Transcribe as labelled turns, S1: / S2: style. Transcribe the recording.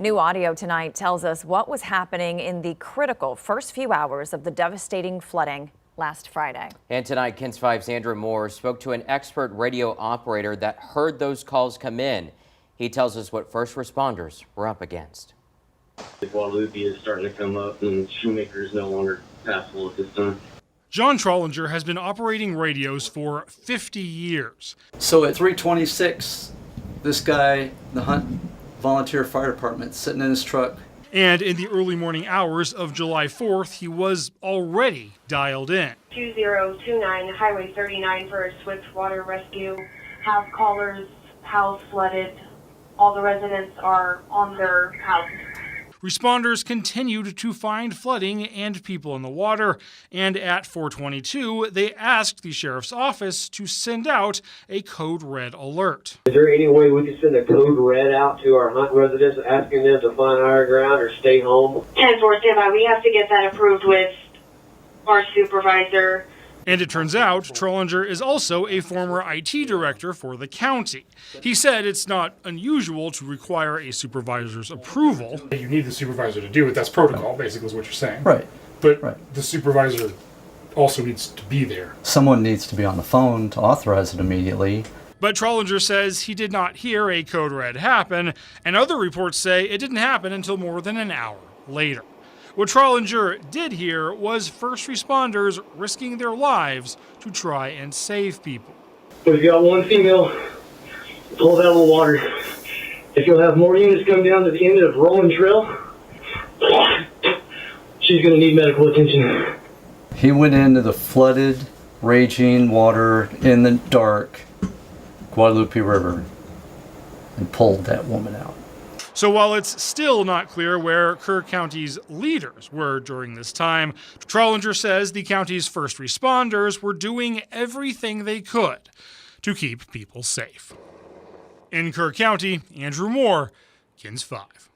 S1: New audio tonight tells us what was happening in the critical first few hours of the devastating flooding last Friday.
S2: And tonight, KENS 5's Andrew Moore spoke to an expert radio operator that heard those calls come in. He tells us what first responders were up against.
S3: The Guadalupe is starting to come up, and Shoemaker is no longer passable at this time.
S4: John Trollinger has been operating radios for 50 years.
S5: So at 3:26, this guy, the Hunt Volunteer Fire Department, sitting in his truck.
S4: And in the early morning hours of July 4th, he was already dialed in.
S6: 2029 Highway 39 for a swift water rescue. Have callers, house flooded. All the residents are on their houses.
S4: Responders continued to find flooding and people in the water, and at 4:22, they asked the sheriff's office to send out a code red alert.
S7: Is there any way we can send a code red out to our Hunt residents asking them to find higher ground or stay home?
S6: 10-4 standby. We have to get that approved with our supervisor.
S4: And it turns out Trollinger is also a former IT director for the county. He said it's not unusual to require a supervisor's approval.
S8: You need the supervisor to do it. That's protocol, basically, is what you're saying.
S5: Right.
S8: But the supervisor also needs to be there.
S5: Someone needs to be on the phone to authorize it immediately.
S4: But Trollinger says he did not hear a code red happen, and other reports say it didn't happen until more than an hour later. What Trollinger did hear was first responders risking their lives to try and save people.
S7: We've got one female pulled out of the water. If you'll have more units come down to the end of Rolling Trail, she's going to need medical attention.
S5: He went into the flooded, raging water in the dark Guadalupe River and pulled that woman out.
S4: So while it's still not clear where Kerr County's leaders were during this time, Trollinger says the county's first responders were doing everything they could to keep people safe. In Kerr County, Andrew Moore, KENS 5.